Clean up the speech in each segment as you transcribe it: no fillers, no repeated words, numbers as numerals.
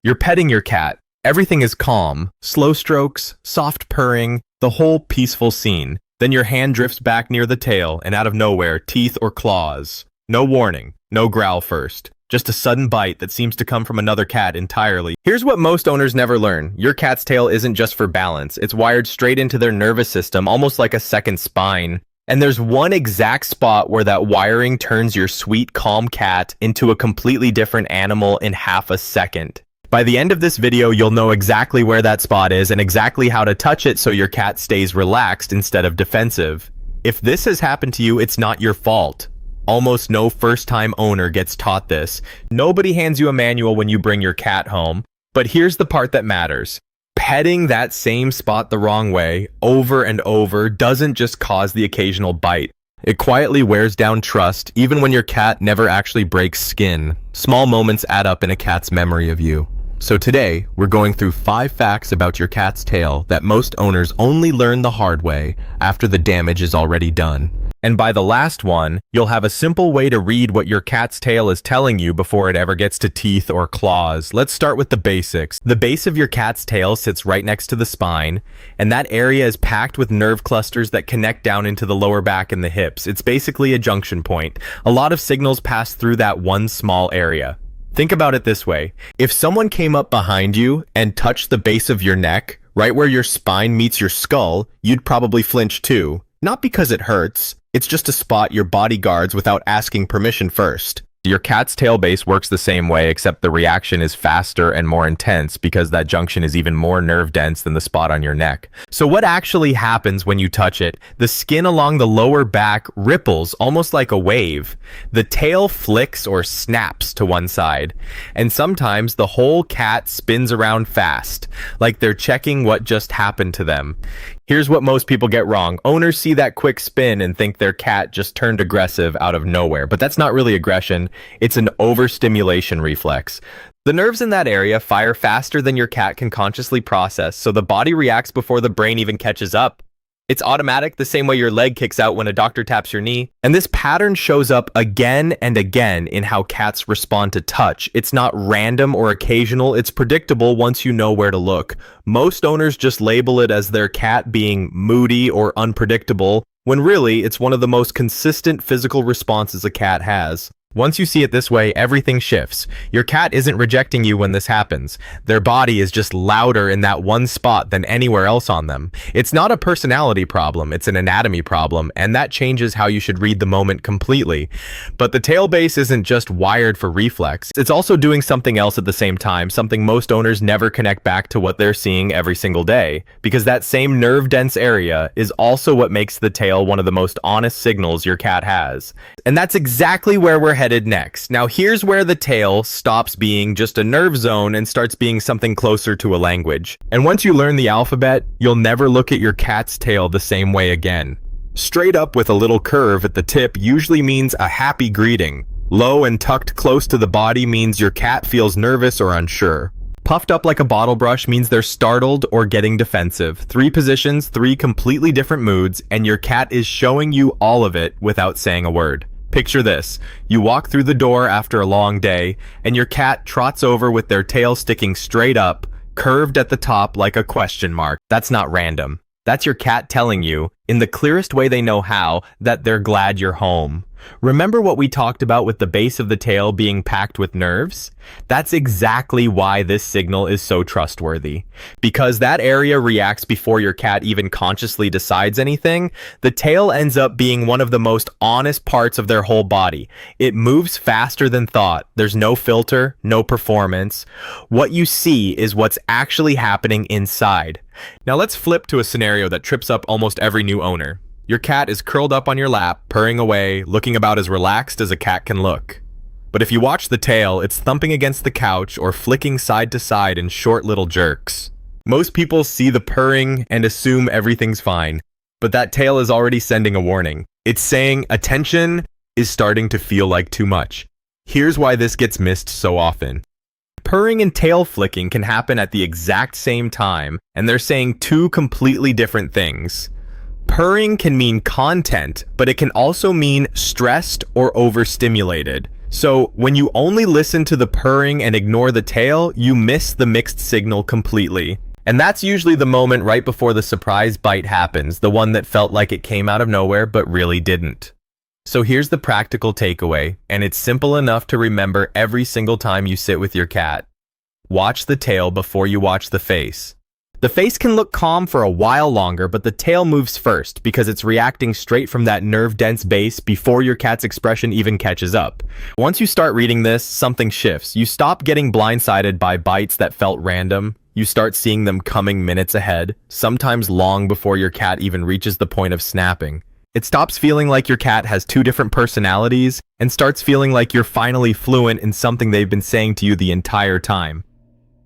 You're petting your cat. Everything is calm, slow strokes, soft purring, the whole peaceful scene. Then your hand drifts back near the tail, and out of nowhere, teeth or claws. No warning, no growl first. Just a sudden bite that seems to come from another cat entirely. Here's what most owners never learn. Your cat's tail isn't just for balance. It's wired straight into their nervous system, almost like a second spine. And there's one exact spot where that wiring turns your sweet, calm cat into a completely different animal in half a second. By the end of this video, you'll know exactly where that spot is and exactly how to touch it so your cat stays relaxed instead of defensive. If this has happened to you, it's not your fault. Almost no first-time owner gets taught this. Nobody hands you a manual when you bring your cat home. But here's the part that matters. Petting that same spot the wrong way, over and over, doesn't just cause the occasional bite. It quietly wears down trust, even when your cat never actually breaks skin. Small moments add up in a cat's memory of you. So today, we're going through 5 facts about your cat's tail that most owners only learn the hard way after the damage is already done. And by the last one, you'll have a simple way to read what your cat's tail is telling you before it ever gets to teeth or claws. Let's start with the basics. The base of your cat's tail sits right next to the spine, and that area is packed with nerve clusters that connect down into the lower back and the hips. It's basically a junction point. A lot of signals pass through that one small area. Think about it this way. If someone came up behind you and touched the base of your neck, right where your spine meets your skull, you'd probably flinch too. Not because it hurts, it's just a spot your body guards without asking permission first. Your cat's tail base works the same way, except the reaction is faster and more intense because that junction is even more nerve dense than the spot on your neck. So what actually happens when you touch it? The skin along the lower back ripples almost like a wave. The tail flicks or snaps to one side. And sometimes the whole cat spins around fast, like they're checking what just happened to them. Here's what most people get wrong. Owners see that quick spin and think their cat just turned aggressive out of nowhere, but that's not really aggression. It's an overstimulation reflex. The nerves in that area fire faster than your cat can consciously process, so the body reacts before the brain even catches up. It's automatic, the same way your leg kicks out when a doctor taps your knee. And this pattern shows up again and again in how cats respond to touch. It's not random or occasional, it's predictable once you know where to look. Most owners just label it as their cat being moody or unpredictable, when really it's one of the most consistent physical responses a cat has. Once you see it this way, everything shifts. Your cat isn't rejecting you when this happens. Their body is just louder in that one spot than anywhere else on them. It's not a personality problem, it's an anatomy problem, and that changes how you should read the moment completely. But the tail base isn't just wired for reflex. It's also doing something else at the same time, something most owners never connect back to what they're seeing every single day. Because that same nerve-dense area is also what makes the tail one of the most honest signals your cat has. And that's exactly where we're headed next. Now here's where the tail stops being just a nerve zone and starts being something closer to a language. And once you learn the alphabet, you'll never look at your cat's tail the same way again. Straight up with a little curve at the tip usually means a happy greeting. Low and tucked close to the body means your cat feels nervous or unsure. Puffed up like a bottle brush means they're startled or getting defensive. 3 positions, 3 completely different moods, and your cat is showing you all of it without saying a word. Picture this. You walk through the door after a long day, and your cat trots over with their tail sticking straight up, curved at the top like a question mark. That's not random. That's your cat telling you, in the clearest way they know how, that they're glad you're home. Remember what we talked about with the base of the tail being packed with nerves? That's exactly why this signal is so trustworthy. Because that area reacts before your cat even consciously decides anything, the tail ends up being one of the most honest parts of their whole body. It moves faster than thought. There's no filter, no performance. What you see is what's actually happening inside. Now let's flip to a scenario that trips up almost every new owner. Your cat is curled up on your lap, purring away, looking about as relaxed as a cat can look. But if you watch the tail, it's thumping against the couch or flicking side to side in short little jerks. Most people see the purring and assume everything's fine, but that tail is already sending a warning. It's saying attention is starting to feel like too much. Here's why this gets missed so often. Purring and tail flicking can happen at the exact same time, and they're saying 2 completely different things. Purring can mean content, but it can also mean stressed or overstimulated. So when you only listen to the purring and ignore the tail, you miss the mixed signal completely. And that's usually the moment right before the surprise bite happens, the one that felt like it came out of nowhere but really didn't. So here's the practical takeaway, and it's simple enough to remember every single time you sit with your cat. Watch the tail before you watch the face. The face can look calm for a while longer, but the tail moves first because it's reacting straight from that nerve-dense base before your cat's expression even catches up. Once you start reading this, something shifts. You stop getting blindsided by bites that felt random. You start seeing them coming minutes ahead, sometimes long before your cat even reaches the point of snapping. It stops feeling like your cat has two different personalities and starts feeling like you're finally fluent in something they've been saying to you the entire time.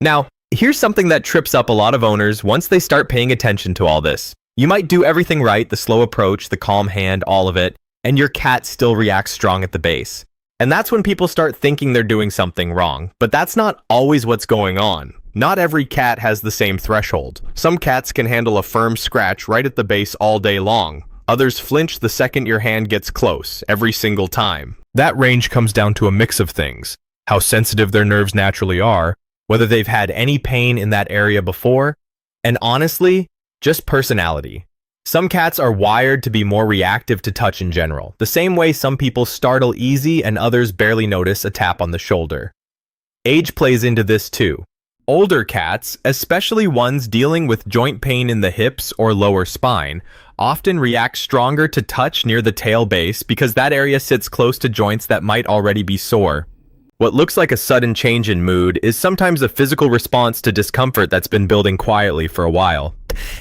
Now, here's something that trips up a lot of owners once they start paying attention to all this. You might do everything right, the slow approach, the calm hand, all of it, and your cat still reacts strong at the base. And that's when people start thinking they're doing something wrong. But that's not always what's going on. Not every cat has the same threshold. Some cats can handle a firm scratch right at the base all day long. Others flinch the second your hand gets close, every single time. That range comes down to a mix of things: how sensitive their nerves naturally are, whether they've had any pain in that area before, and honestly, just personality. Some cats are wired to be more reactive to touch in general, the same way some people startle easy and others barely notice a tap on the shoulder. Age plays into this too. Older cats, especially ones dealing with joint pain in the hips or lower spine, often react stronger to touch near the tail base because that area sits close to joints that might already be sore. What looks like a sudden change in mood is sometimes a physical response to discomfort that's been building quietly for a while.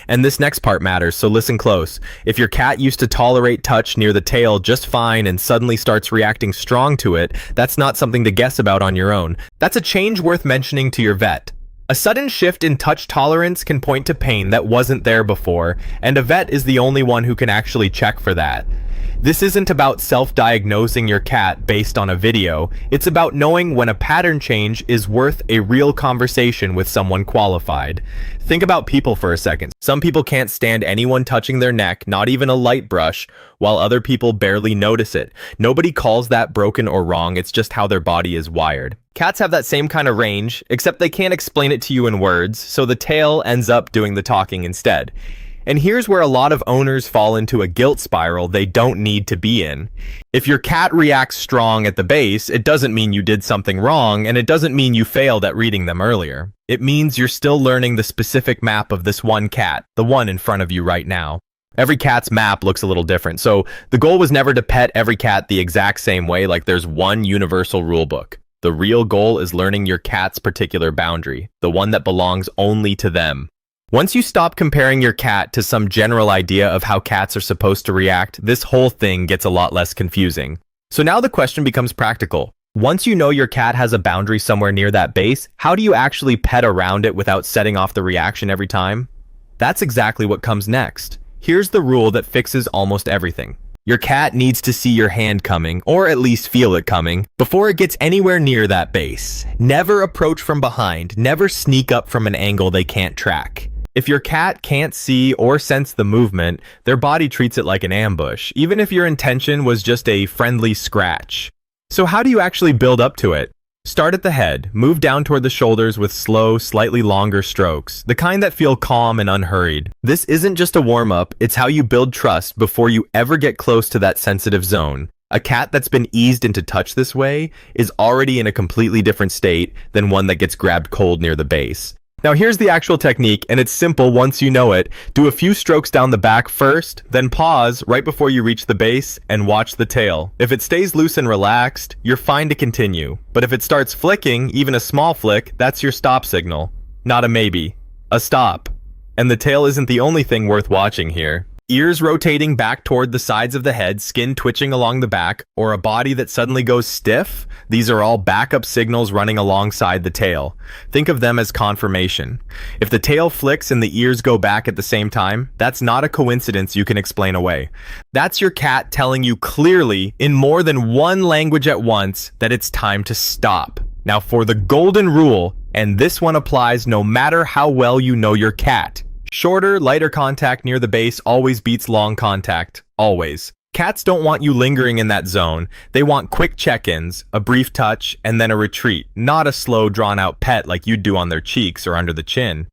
And this next part matters, so listen close. If your cat used to tolerate touch near the tail just fine and suddenly starts reacting strong to it, that's not something to guess about on your own. That's a change worth mentioning to your vet. A sudden shift in touch tolerance can point to pain that wasn't there before, and a vet is the only one who can actually check for that. This isn't about self-diagnosing your cat based on a video. It's about knowing when a pattern change is worth a real conversation with someone qualified. Think about people for a second. Some people can't stand anyone touching their neck, not even a light brush, while other people barely notice it. Nobody calls that broken or wrong, it's just how their body is wired. Cats have that same kind of range, except they can't explain it to you in words, so the tail ends up doing the talking instead. And here's where a lot of owners fall into a guilt spiral they don't need to be in. If your cat reacts strong at the base, it doesn't mean you did something wrong, and it doesn't mean you failed at reading them earlier. It means you're still learning the specific map of this one cat, the one in front of you right now. Every cat's map looks a little different, so the goal was never to pet every cat the exact same way, like there's one universal rule book. The real goal is learning your cat's particular boundary, the one that belongs only to them. Once you stop comparing your cat to some general idea of how cats are supposed to react, this whole thing gets a lot less confusing. So now the question becomes practical. Once you know your cat has a boundary somewhere near that base, how do you actually pet around it without setting off the reaction every time? That's exactly what comes next. Here's the rule that fixes almost everything. Your cat needs to see your hand coming, or at least feel it coming, before it gets anywhere near that base. Never approach from behind, never sneak up from an angle they can't track. If your cat can't see or sense the movement, their body treats it like an ambush, even if your intention was just a friendly scratch. So how do you actually build up to it? Start at the head, move down toward the shoulders with slow, slightly longer strokes, the kind that feel calm and unhurried. This isn't just a warm-up, it's how you build trust before you ever get close to that sensitive zone. A cat that's been eased into touch this way is already in a completely different state than one that gets grabbed cold near the base. Now here's the actual technique, and it's simple once you know it. Do a few strokes down the back first, then pause right before you reach the base and watch the tail. If it stays loose and relaxed, you're fine to continue. But if it starts flicking, even a small flick, that's your stop signal. Not a maybe, a stop. And the tail isn't the only thing worth watching here. Ears rotating back toward the sides of the head, skin twitching along the back, or a body that suddenly goes stiff, these are all backup signals running alongside the tail. Think of them as confirmation. If the tail flicks and the ears go back at the same time, that's not a coincidence you can explain away. That's your cat telling you clearly, in more than one language at once, that it's time to stop. Now for the golden rule, and this one applies no matter how well you know your cat. Shorter, lighter contact near the base always beats long contact. Always. Cats don't want you lingering in that zone. They want quick check-ins, a brief touch, and then a retreat, not a slow, drawn-out pet like you'd do on their cheeks or under the chin.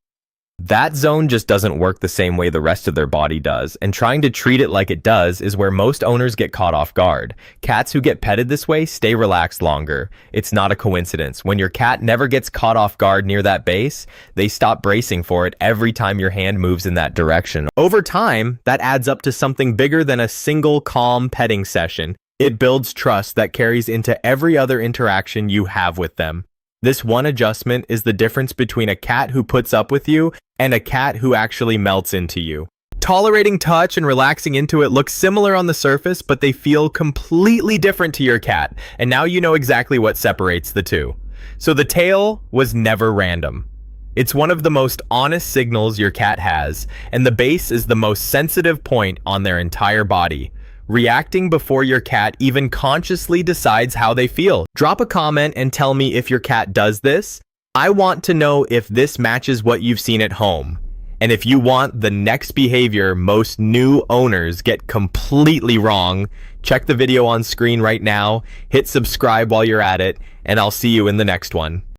That zone just doesn't work the same way the rest of their body does, and trying to treat it like it does is where most owners get caught off guard. Cats who get petted this way stay relaxed longer. It's not a coincidence. When your cat never gets caught off guard near that base, they stop bracing for it every time your hand moves in that direction. Over time, that adds up to something bigger than a single calm petting session. It builds trust that carries into every other interaction you have with them. This one adjustment is the difference between a cat who puts up with you and a cat who actually melts into you. Tolerating touch and relaxing into it look similar on the surface, but they feel completely different to your cat, and now you know exactly what separates the two. So the tail was never random. It's one of the most honest signals your cat has, and the base is the most sensitive point on their entire body. Reacting before your cat even consciously decides how they feel. Drop a comment and tell me if your cat does this. I want to know if this matches what you've seen at home. And if you want the next behavior most new owners get completely wrong, check the video on screen right now, hit subscribe while you're at it, and I'll see you in the next one.